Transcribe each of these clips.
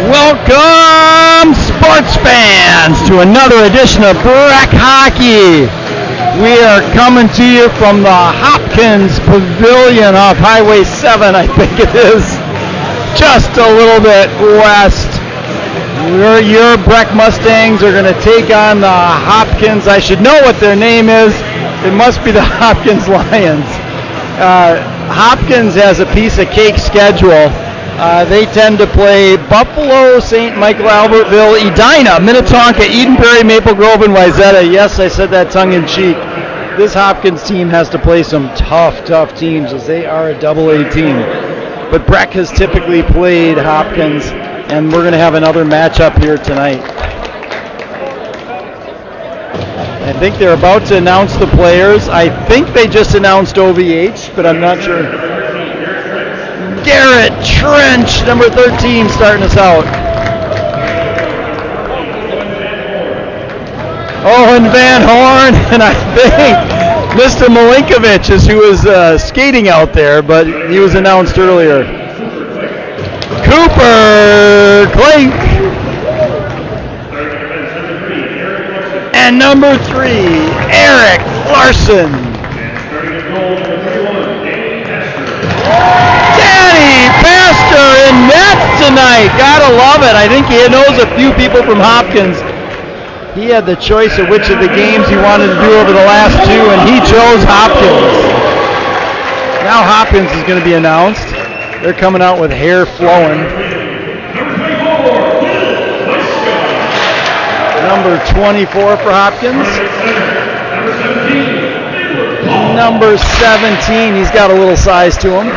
Welcome, sports fans, to another edition of Breck Hockey. We are coming to you from the Hopkins Pavilion off Highway 7, I think it is, just a little bit west. Your Breck Mustangs are going to take on the Hopkins. I should know what their name is. It must be the Hopkins Lions. Hopkins has a piece of cake schedule. They tend to play Buffalo, St. Michael, Albertville, Edina, Minnetonka, Eden Prairie, Maple Grove, and Wayzata. Yes, I said that tongue-in-cheek. This Hopkins team has to play some tough teams, as they are a AA team. But Breck has typically played Hopkins, and we're going to have another matchup here tonight. I think they're about to announce the players. I think they just announced OVH, but I'm not sure. Garrett Trench, number 13, starting us out. Owen Van Horn, and I think Mr. Milinkovic is who is skating out there, but he was announced earlier. Cooper Klink. And number 3, Eric Larson. Danny Pastor in net tonight. Gotta love it. I think he knows a few people from Hopkins. He had the choice of which of the games he wanted to do over the last 2, and he chose Hopkins. Now Hopkins is going to be announced. They're coming out with hair flowing. Number 24 for Hopkins. Number 17, he's got a little size to him.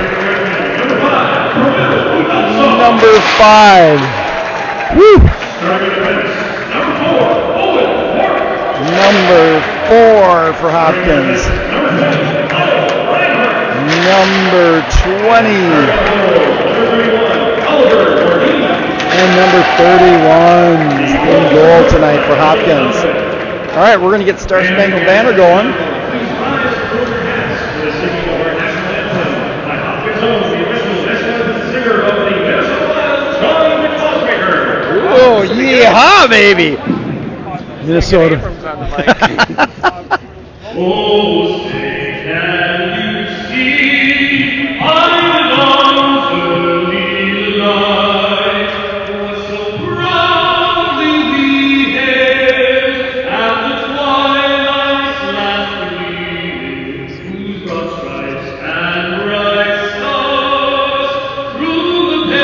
Number 5. Woo! Number 4 for Hopkins. Number 20. And number 31 in goal tonight for Hopkins. All right, we're going to get Star Spangled Banner going. Oh, yeehaw, baby! Minnesota. Oh, say can you see I'm the light was so proudly beheld at the twilight's last gleaming, whose broad stripes and bright stars through the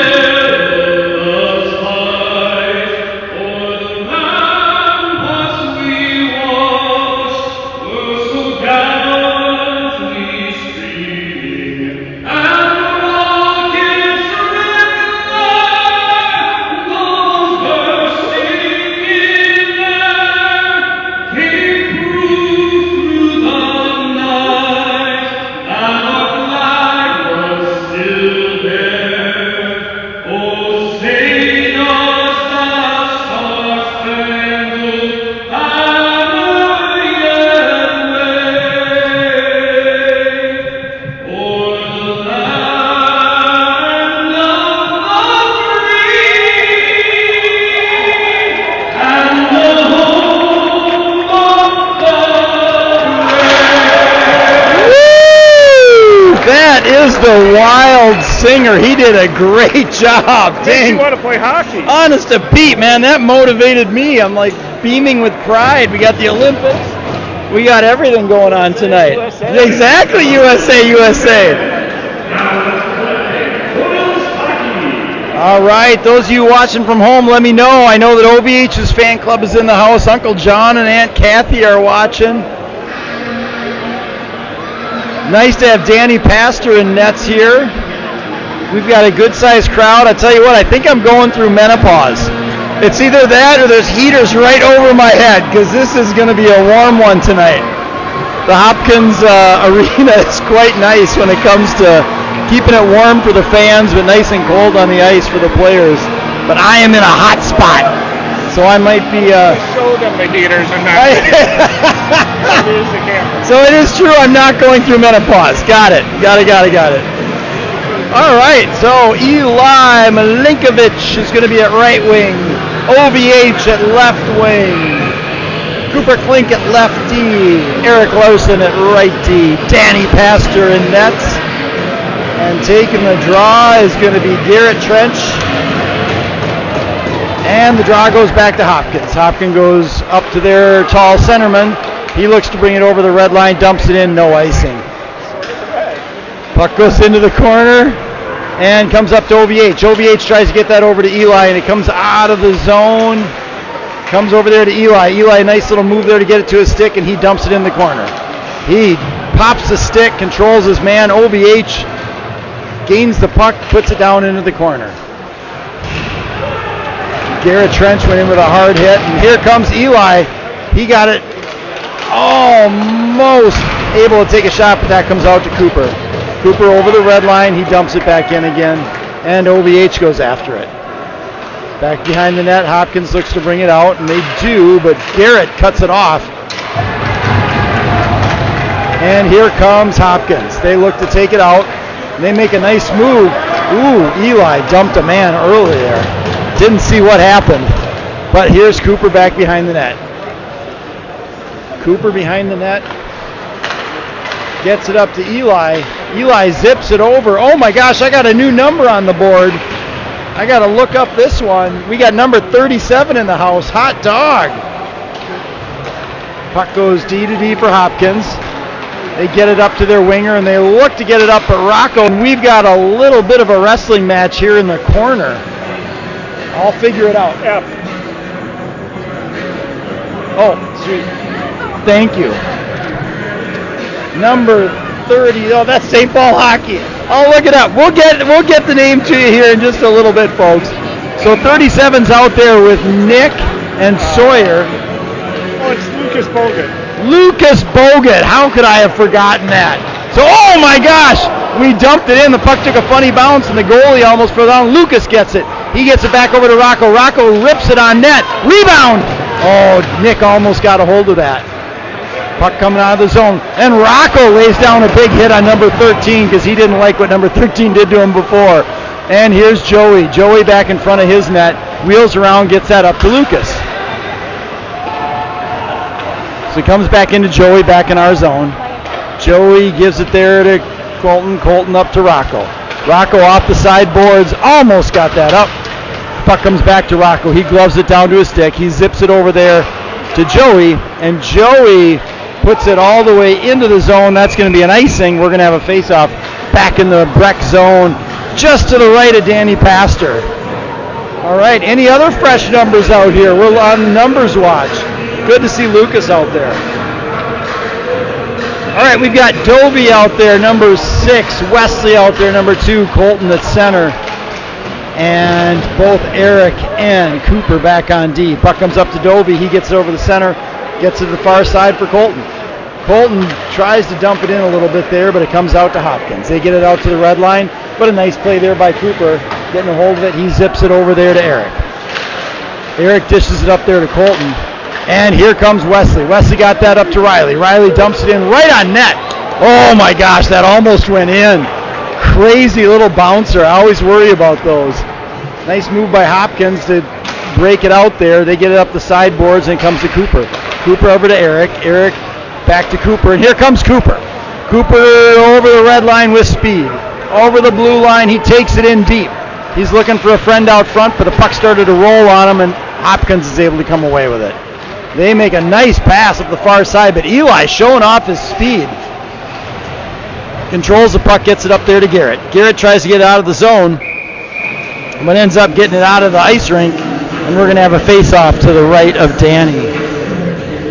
perilous fight o'er the ramparts we watched were so gallantly streaming, and the rockets' red flag goes bursting in air, came proof through the night that our flag was still there. Oh, say does that star-spangled banner yet wave o'er the land of the free and the home of the brave? Woo! That is the Wild Singer. He did a great job. Dang. You want to play hockey? Honest to Pete, man, that motivated me. I'm like beaming with pride. We got the Olympics. We got everything going on tonight. USA. Exactly, USA. All right, those of you watching from home, let me know. I know that OVH's fan club is in the house. Uncle John and Aunt Kathy are watching. Nice to have Danny Pastor in nets here. We've got a good-sized crowd. I tell you what, I think I'm going through menopause. It's either that or there's heaters right over my head, because this is going to be a warm one tonight. The Hopkins arena is quite nice when it comes to keeping it warm for the fans, but nice and cold on the ice for the players. But I am in a hot spot, so I might be... Show them the heaters and not use the camera. So it is true I'm not going through menopause. Got it. All right, so Eli Milinkovic is going to be at right wing. OVH at left wing. Cooper Klink at left D. Eric Larson at right D. Danny Pastor in nets. And taking the draw is going to be Garrett Trench. And the draw goes back to Hopkins. Hopkins goes up to their tall centerman. He looks to bring it over the red line, dumps it in, no icing. Puck goes into the corner and comes up to OVH. OVH tries to get that over to Eli, and it comes out of the zone. Comes over there to Eli. Eli, a nice little move there to get it to his stick, and he dumps it in the corner. He pops the stick, controls his man. OVH gains the puck, puts it down into the corner. Garrett Trench went in with a hard hit, and here comes Eli. He got it almost able to take a shot, but that comes out to Cooper. Cooper over the red line, he dumps it back in again, and OVH goes after it. Back behind the net, Hopkins looks to bring it out, and they do, but Garrett cuts it off. And here comes Hopkins. They look to take it out, and they make a nice move. Ooh, Eli dumped a man early there. Didn't see what happened, but here's Cooper back behind the net. Cooper behind the net, gets it up to Eli. Eli zips it over. Oh my gosh, I got a new number on the board. I got to look up this one. We got number 37 in the house. Hot dog. Puck goes D to D for Hopkins. They get it up to their winger, and they look to get it up at Rocco. And we've got a little bit of a wrestling match here in the corner. I'll figure it out. Yep. Oh, sweet. Thank you. Number 30. Oh, that's St. Paul hockey. I'll look it up. We'll get the name to you here in just a little bit, folks. So 37's out there with Nick and Sawyer. Oh, it's Lucas Bogut. Lucas Bogut. How could I have forgotten that? So, oh my gosh, we dumped it in. The puck took a funny bounce, and the goalie almost fell down. Lucas gets it. He gets it back over to Rocco. Rocco rips it on net. Rebound. Oh, Nick almost got a hold of that. Puck coming out of the zone. And Rocco lays down a big hit on number 13 because he didn't like what number 13 did to him before. And here's Joey. Joey back in front of his net. Wheels around, gets that up to Lucas. So he comes back into Joey, back in our zone. Joey gives it there to Colton. Colton up to Rocco. Rocco off the side boards. Almost got that up. Puck comes back to Rocco. He gloves it down to his stick. He zips it over there to Joey. And Joey puts it all the way into the zone. That's going to be an icing. We're going to have a face-off back in the Breck zone, just to the right of Danny Pastor. All right, any other fresh numbers out here? We're on numbers watch. Good to see Lucas out there. All right, we've got Dovey out there, number 6. Wesley out there, number 2. Colton at center. And both Eric and Cooper back on D. Puck comes up to Dovey. He gets it over the center. Gets to the far side for Colton. Colton tries to dump it in a little bit there, but it comes out to Hopkins. They get it out to the red line, but a nice play there by Cooper. Getting a hold of it, he zips it over there to Eric. Eric dishes it up there to Colton. And here comes Wesley. Wesley got that up to Riley. Riley dumps it in right on net. Oh my gosh, that almost went in. Crazy little bouncer. I always worry about those. Nice move by Hopkins to break it out there. They get it up the sideboards, and it comes to Cooper. Cooper over to Eric. Eric back to Cooper, and here comes Cooper. Cooper over the red line with speed. Over the blue line, he takes it in deep. He's looking for a friend out front, but the puck started to roll on him, and Hopkins is able to come away with it. They make a nice pass up the far side, but Eli showing off his speed. Controls the puck, gets it up there to Garrett. Garrett tries to get it out of the zone, but ends up getting it out of the ice rink, and we're going to have a face-off to the right of Danny.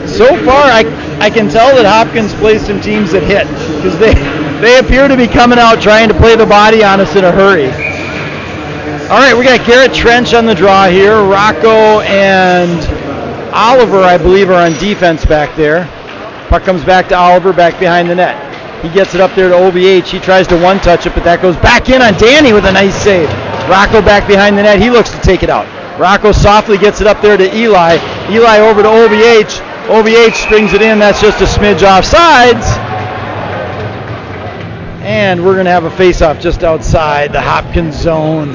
So far, I can tell that Hopkins plays some teams that hit, because they appear to be coming out trying to play the body on us in a hurry. All right, we got Garrett Trench on the draw here. Rocco and Oliver, I believe, are on defense back there. Puck comes back to Oliver, back behind the net. He gets it up there to OVH. He tries to one-touch it, but that goes back in on Danny with a nice save. Rocco back behind the net. He looks to take it out. Rocco softly gets it up there to Eli. Eli over to OVH. OVH strings it in. That's just a smidge off sides. And we're going to have a face-off just outside the Hopkins zone.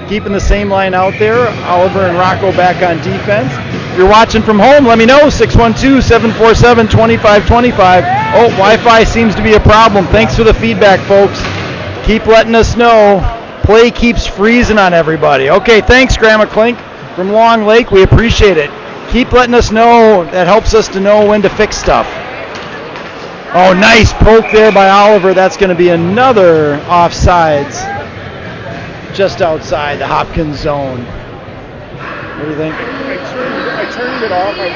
Keeping the same line out there. Oliver and Rocco back on defense. If you're watching from home, let me know. 612-747-2525. Oh, Wi-Fi seems to be a problem. Thanks for the feedback, folks. Keep letting us know. Play keeps freezing on everybody. Okay, thanks, Grandma Klink from Long Lake. We appreciate it. Keep letting us know. That helps us to know when to fix stuff. Oh, nice poke there by Oliver. That's going to be another offsides just outside the Hopkins zone. What do you think? I turned it off. I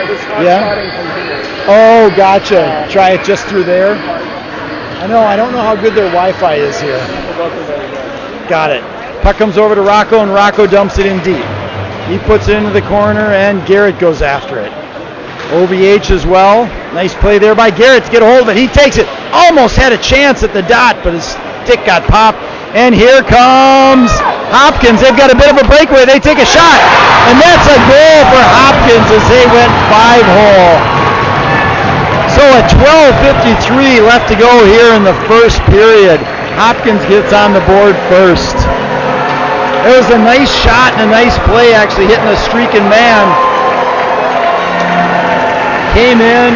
was hot spotting from here. Oh, gotcha. Try it just through there. I don't know how good their Wi-Fi is here. Got it. Puck comes over to Rocco, and Rocco dumps it in deep. He puts it into the corner, and Garrett goes after it. OVH as well. Nice play there by Garrett to get a hold of it. He takes it. Almost had a chance at the dot, but his stick got popped. And here comes Hopkins. They've got a bit of a breakaway. They take a shot. And that's a goal for Hopkins as they went 5-hole. So at 12:53 left to go here in the first period. Hopkins gets on the board first. It was a nice shot and a nice play, actually hitting a streaking man. Came in,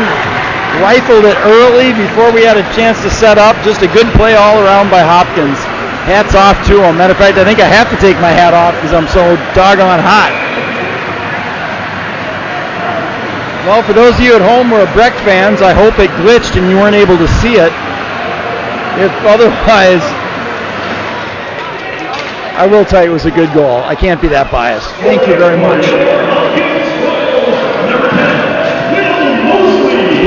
rifled it early before we had a chance to set up. Just a good play all around by Hopkins. Hats off to him. Matter of fact, I think I have to take my hat off because I'm so doggone hot. Well, for those of you at home who are Breck fans, I hope it glitched and you weren't able to see it. If otherwise, I will tell you it was a good goal. I can't be that biased. Thank you very much.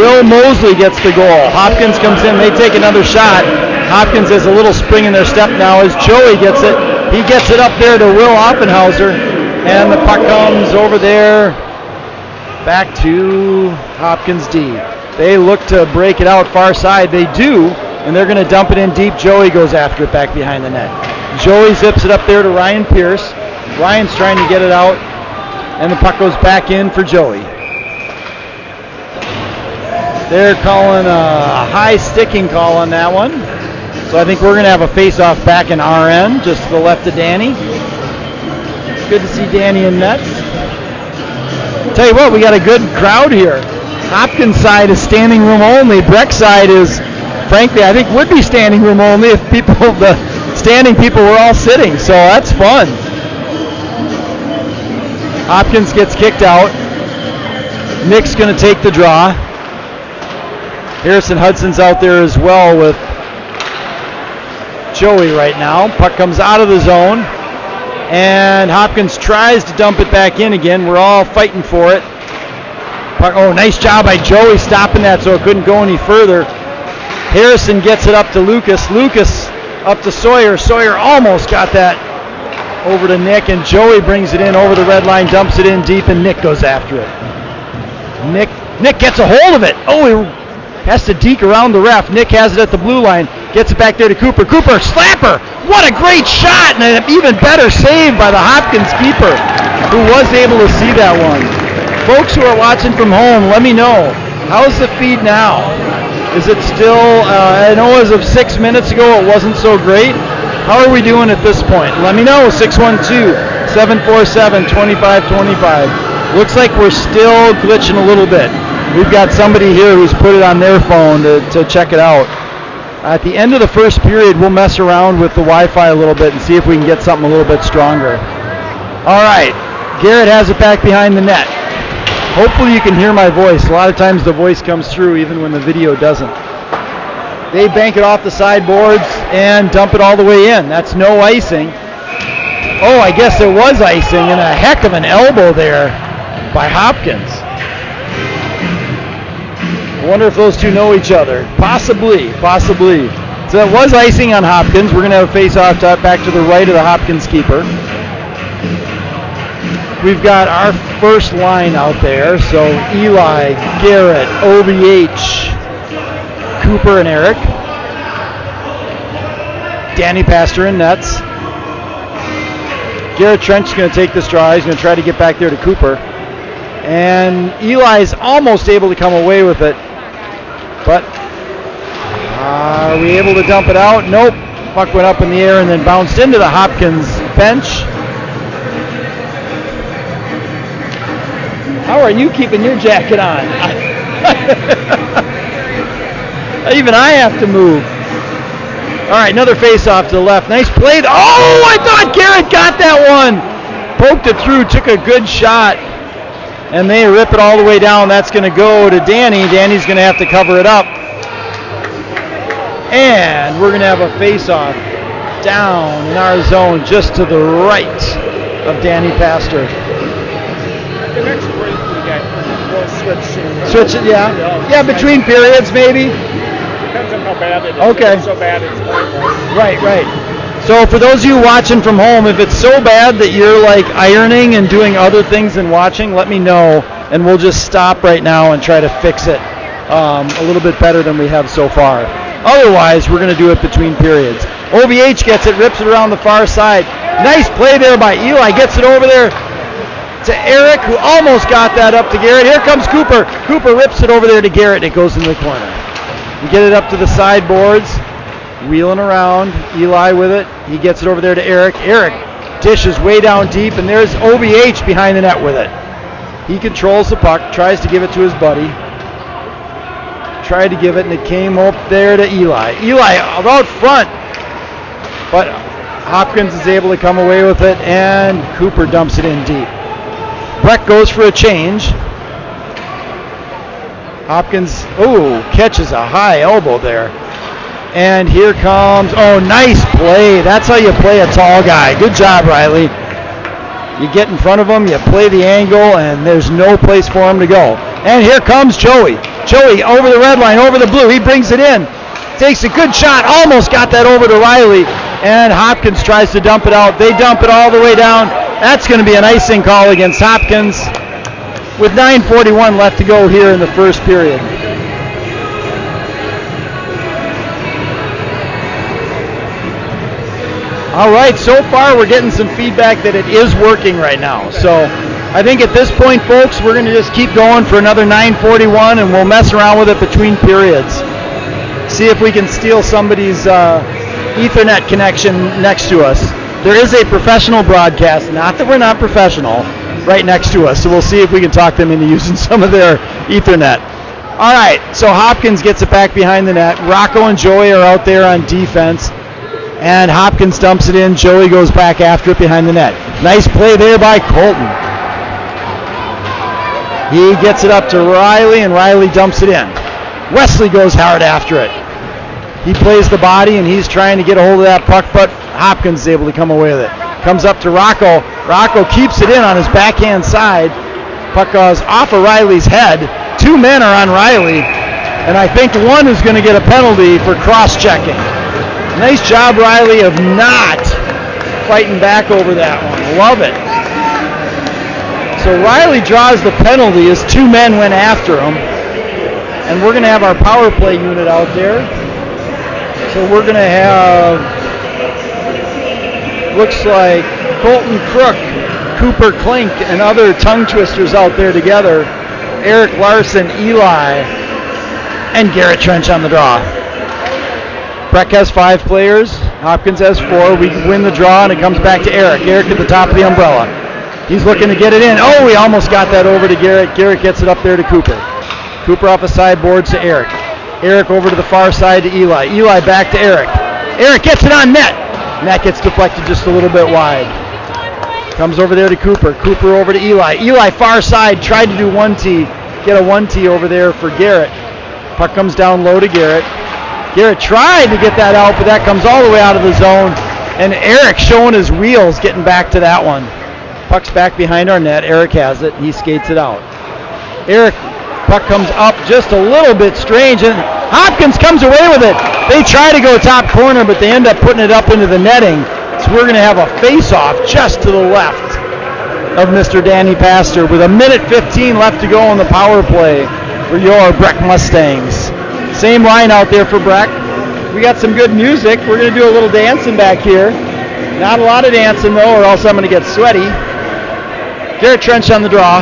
Will Mosley gets the goal. Hopkins comes in. They take another shot. Hopkins has a little spring in their step now as Joey gets it. He gets it up there to Will Offenhauser. And the puck comes over there back to Hopkins D. They look to break it out far side. They do. And they're going to dump it in deep. Joey goes after it back behind the net. Joey zips it up there to Ryan Pierce. Ryan's trying to get it out. And the puck goes back in for Joey. They're calling a high sticking call on that one. So I think we're going to have a face-off back in RN, just to the left of Danny. Good to see Danny in nets. Tell you what, we got a good crowd here. Hopkins side is standing room only. Breck side is, frankly, I think would be standing room only if the standing people were all sitting. So that's fun. Hopkins gets kicked out. Nick's going to take the draw. Harrison Hudson's out there as well with Joey right now. Puck comes out of the zone. And Hopkins tries to dump it back in again. We're all fighting for it. Puck, oh, nice job by Joey stopping that so it couldn't go any further. Harrison gets it up to Lucas. Lucas up to Sawyer. Sawyer almost got that over to Nick. And Joey brings it in over the red line, dumps it in deep, and Nick goes after it. Nick gets a hold of it. Oh, he has to deke around the ref. Nick has it at the blue line. Gets it back there to Cooper. Cooper, slapper! What a great shot! And an even better save by the Hopkins keeper, who was able to see that one. Folks who are watching from home, let me know. How's the feed now? Is it still, I know as of 6 minutes ago it wasn't so great. How are we doing at this point? Let me know. 612-747-2525. Looks like we're still glitching a little bit. We've got somebody here who's put it on their phone to check it out. At the end of the first period, we'll mess around with the Wi-Fi a little bit and see if we can get something a little bit stronger. All right, Garrett has it back behind the net. Hopefully you can hear my voice. A lot of times the voice comes through even when the video doesn't. They bank it off the sideboards and dump it all the way in. That's no icing. Oh, I guess there was icing and a heck of an elbow there by Hopkins. I wonder if those two know each other. Possibly. So it was icing on Hopkins. We're going to have a face-off back to the right of the Hopkins keeper. We've got our first line out there. So Eli, Garrett, OVH, Cooper, and Eric. Danny Pastor in nets. Garrett Trench is going to take this draw. He's going to try to get back there to Cooper. And Eli's almost able to come away with it. But Are we able to dump it out? Nope. Puck went up in the air and then bounced into the Hopkins bench. How are you keeping your jacket on? Even I have to move. All right, another face-off to the left. Nice play. Oh, I thought Garrett got that one. Poked it through, took a good shot, and they rip it all the way down. That's going to go to Danny. Danny's going to have to cover it up. And we're going to have a face-off down in our zone just to the right of Danny Pastor. The next break we got, we'll switch it, yeah. Yeah, between periods maybe. Depends on how bad it is. Okay. If it's so bad it's point. Right. So for those of you watching from home, if it's so bad that you're like ironing and doing other things than watching, let me know, and we'll just stop right now and try to fix it a little bit better than we have so far. Otherwise, we're going to do it between periods. OVH gets it, rips it around the far side. Nice play there by Eli. Gets it over there to Eric, who almost got that up to Garrett. Here comes Cooper. Cooper rips it over there to Garrett, and it goes into the corner. We get it up to the sideboards, wheeling around. Eli with it. He gets it over there to Eric. Eric dishes way down deep, and there's OVH behind the net with it. He controls the puck, tries to give it to his buddy. Tried to give it, and it came up there to Eli. Eli out front, but Hopkins is able to come away with it, and Cooper dumps it in deep. Breck goes for a change. Hopkins, catches a high elbow there. And here comes, nice play. That's how you play a tall guy. Good job, Riley. You get in front of him, you play the angle, and there's no place for him to go. And here comes Joey. Joey over the red line, over the blue. He brings it in. Takes a good shot. Almost got that over to Riley. And Hopkins tries to dump it out. They dump it all the way down. That's going to be an icing call against Hopkins with 9:41 left to go here in the first period. All right, so far we're getting some feedback that it is working right now. So I think at this point, folks, we're going to just keep going for another 9:41, and we'll mess around with it between periods. See if we can steal somebody's Ethernet connection next to us. There is a professional broadcast, not that we're not professional, right next to us. So we'll see if we can talk them into using some of their Ethernet. All right, so Hopkins gets it back behind the net. Rocco and Joey are out there on defense. And Hopkins dumps it in. Joey goes back after it behind the net. Nice play there by Colton. He gets it up to Riley, and Riley dumps it in. Wesley goes hard after it. He plays the body, and he's trying to get a hold of that puck, but Hopkins is able to come away with it. Comes up to Rocco. Rocco keeps it in on his backhand side. Puck goes off of Riley's head. Two men are on Riley, and I think one is going to get a penalty for cross-checking. Nice job, Riley, of not fighting back over that one. Love it. So Riley draws the penalty as two men went after him. And we're going to have our power play unit out there. So we're going to have, looks like Colton Crook, Cooper Klink, and other tongue twisters out there together. Eric Larson, Eli, and Garrett Trench on the draw. Breck has 5 players. Hopkins has 4. We win the draw, and it comes back to Eric. Eric at the top of the umbrella. He's looking to get it in. We almost got that over to Garrett. Garrett gets it up there to Cooper. Cooper off a sideboard to Eric. Eric over to the far side to Eli. Eli back to Eric. Eric gets it on net. And that gets deflected just a little bit wide. Comes over there to Cooper. Cooper over to Eli. Eli far side, tried to do 1T. Get a 1T over there for Garrett. Puck comes down low to Garrett. Garrett tried to get that out, but that comes all the way out of the zone. And Eric showing his wheels, getting back to that one. Puck's back behind our net. Eric has it. He skates it out. Eric, puck comes up just a little bit strange, and Hopkins comes away with it. They try to go top corner, but they end up putting it up into the netting. So we're going to have a face-off just to the left of Mr. Danny Pastor with 1:15 left to go on the power play for your Breck Mustangs. Same line out there for Breck. We got some good music. We're going to do a little dancing back here. Not a lot of dancing, though, or else I'm going to get sweaty. Garrett Trench on the draw.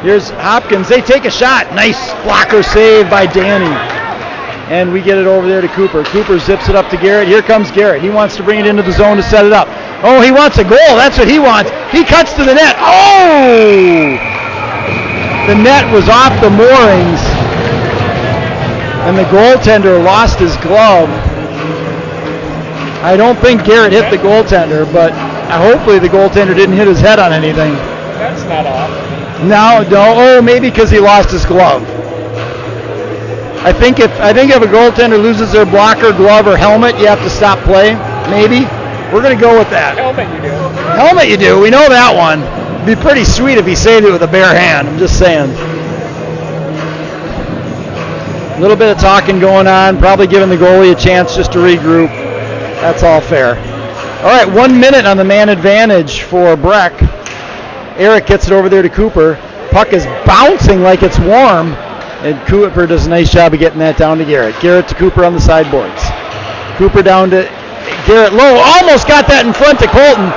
Here's Hopkins. They take a shot. Nice blocker save by Danny. And we get it over there to Cooper. Cooper zips it up to Garrett. Here comes Garrett. He wants to bring it into the zone to set it up. Oh, he wants a goal. That's what he wants. He cuts to the net. Oh! The net was off the moorings. And the goaltender lost his glove. I don't think Garrett hit the goaltender, but hopefully the goaltender didn't hit his head on anything. That's not off. No. Oh, maybe because he lost his glove. I think if a goaltender loses their blocker, glove, or helmet, you have to stop play. Maybe. We're going to go with that. Helmet you do. Helmet you do. We know that one. It'd be pretty sweet if he saved it with a bare hand. I'm just saying. A little bit of talking going on. Probably giving the goalie a chance just to regroup. That's all fair. All right, 1 minute on the man advantage for Breck. Eric gets it over there to Cooper. Puck is bouncing like it's warm. And Cooper does a nice job of getting that down to Garrett. Garrett to Cooper on the sideboards. Cooper down to Garrett low. Almost got that in front to Colton.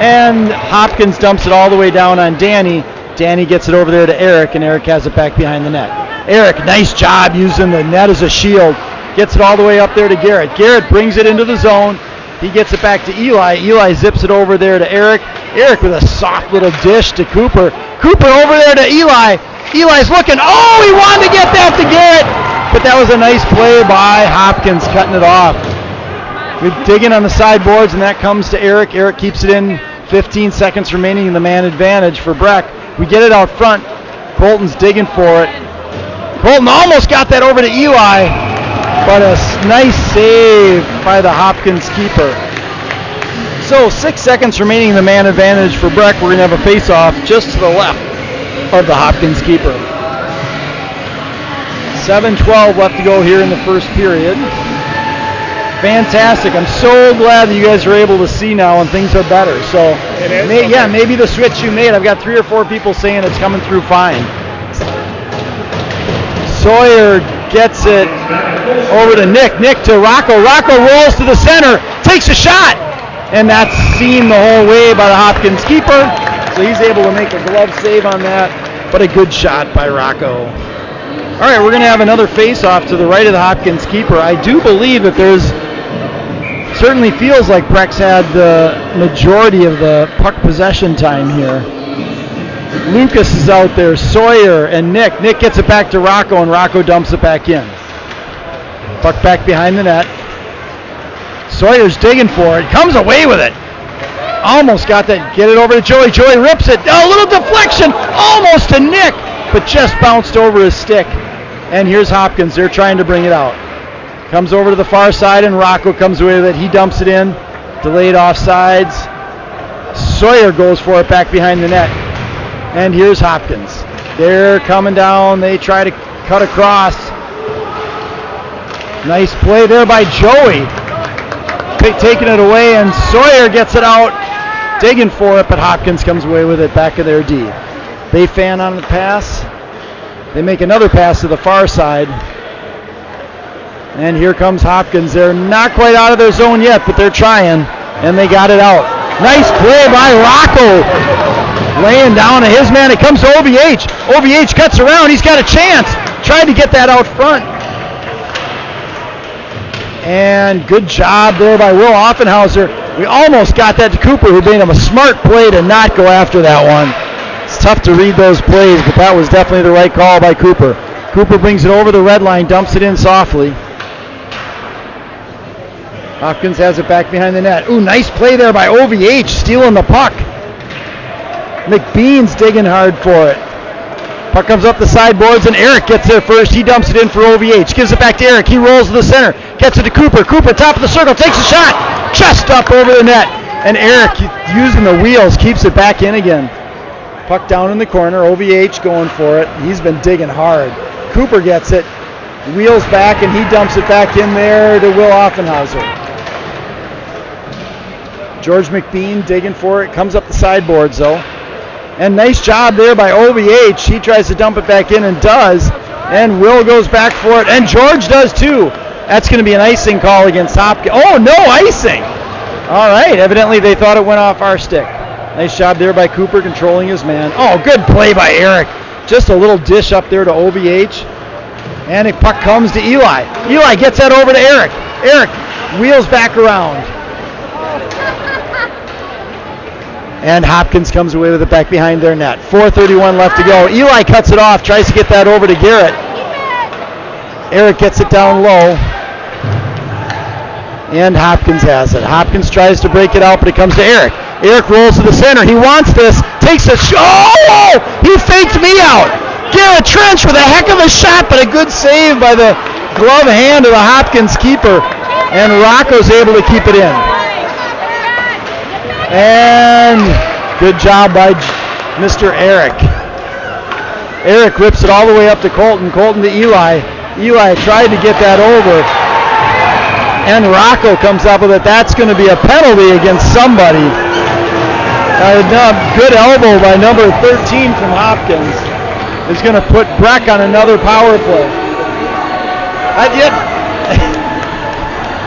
And Hopkins dumps it all the way down on Danny. Danny gets it over there to Eric, and Eric has it back behind the net. Eric, nice job using the net as a shield. Gets it all the way up there to Garrett. Garrett brings it into the zone. He gets it back to Eli. Eli zips it over there to Eric. Eric with a soft little dish to Cooper. Cooper over there to Eli. Eli's looking. Oh, he wanted to get that to Garrett. But that was a nice play by Hopkins, cutting it off. Good digging on the sideboards, and that comes to Eric. Eric keeps it in. 15 seconds remaining in the man advantage for Breck. We get it out front. Colton's digging for it. Colton almost got that over to Eli, but a nice save by the Hopkins keeper. So 6 seconds remaining in the man advantage for Breck. We're going to have a face-off just to the left of the Hopkins keeper. 7:12 left to go here in the first period. Fantastic. I'm so glad that you guys are able to see now and things are better. So, maybe the switch you made. I've got 3 or 4 people saying it's coming through fine. Sawyer gets it over to Nick. Nick to Rocco. Rocco rolls to the center, takes a shot, and that's seen the whole way by the Hopkins keeper. So he's able to make a glove save on that, but a good shot by Rocco. All right, we're going to have another face-off to the right of the Hopkins keeper. I do believe that certainly feels like Breck's had the majority of the puck possession time here. Lucas is out there, Sawyer and Nick. Nick gets it back to Rocco, and Rocco dumps it back in. Puck back behind the net. Sawyer's digging for it, comes away with it. Almost got that, get it over to Joey. Joey rips it, a little deflection, almost to Nick, but just bounced over his stick. And here's Hopkins, they're trying to bring it out. Comes over to the far side, and Rocco comes away with it. He dumps it in, delayed offsides. Sawyer goes for it back behind the net. And here's Hopkins. They're coming down, they try to cut across. Nice play there by Joey. Taking it away, and Sawyer gets it out, digging for it, but Hopkins comes away with it back of their D. They fan on the pass. They make another pass to the far side. And here comes Hopkins. They're not quite out of their zone yet, but they're trying, and they got it out. Nice play by Rocco. Laying down to his man. It comes to OVH. OVH cuts around. He's got a chance. Tried to get that out front. And good job there by Will Offenhauser. We almost got that to Cooper, who made him a smart play to not go after that one. It's tough to read those plays, but that was definitely the right call by Cooper. Cooper brings it over the red line, dumps it in softly. Hopkins has it back behind the net. Ooh, nice play there by OVH, stealing the puck. McBean's digging hard for it. Puck comes up the sideboards, and Eric gets there first. He dumps it in for OVH. Gives it back to Eric. He rolls to the center. Gets it to Cooper. Cooper, top of the circle, takes a shot. Just up over the net. And Eric, using the wheels, keeps it back in again. Puck down in the corner. OVH going for it. He's been digging hard. Cooper gets it. Wheels back, and he dumps it back in there to Will Offenhauser. George McBean digging for it. Comes up the sideboards, though. And nice job there by OVH. He tries to dump it back in and does. And Will goes back for it. And George does too. That's going to be an icing call against Hopkins. Oh, no icing. All right. Evidently they thought it went off our stick. Nice job there by Cooper controlling his man. Oh, good play by Eric. Just a little dish up there to OVH. And the puck comes to Eli. Eli gets that over to Eric. Eric wheels back around. And Hopkins comes away with it back behind their net. 4:31 left to go. Eli cuts it off, tries to get that over to Garrett. Eric gets it down low. And Hopkins has it. Hopkins tries to break it out, but it comes to Eric. Eric rolls to the center. He wants this. Takes a shot. Oh! He faked me out. Garrett Trench with a heck of a shot, but a good save by the glove hand of the Hopkins keeper. And Rocco's able to keep it in. And good job by Mr. Eric. Eric rips it all the way up to Colton. Colton to Eli. Eli tried to get that over. And Rocco comes up with it. That's going to be a penalty against somebody. A good elbow by number 13 from Hopkins is going to put Breck on another power play.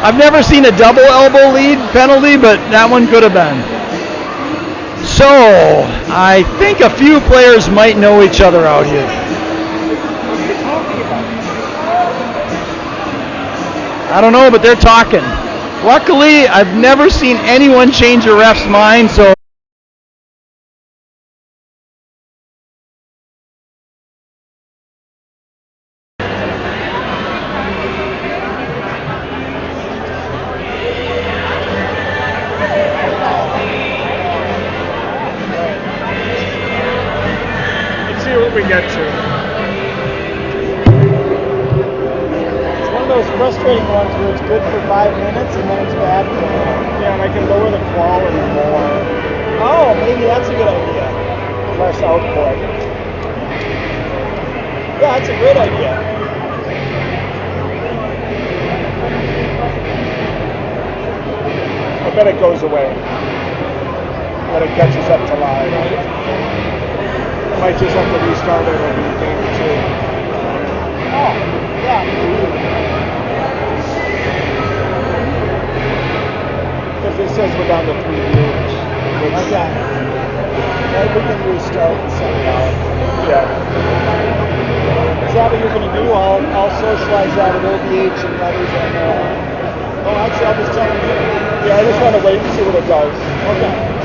I've never seen a double elbow lead penalty, but that one could have been. So, I think a few players might know each other out here. I don't know, but they're talking. Luckily, I've never seen anyone change a ref's mind, so we get to. It's one of those frustrating ones where it's good for 5 minutes and then it's bad for Yeah, and I can lower the quality more. Oh, maybe that's a good idea. Less output. Yeah, that's a great idea. I bet it goes away when it catches up to live. Might just have to restart it over the game or two. Oh, yeah. Because it says we're down to 3 viewers. Okay. Maybe we can restart and send it out. Yeah. Is that what you're going to do? I'll socialize that at OVH and others on oh, actually, I'll just tell them. Yeah, I just want to wait and see what it does. Okay.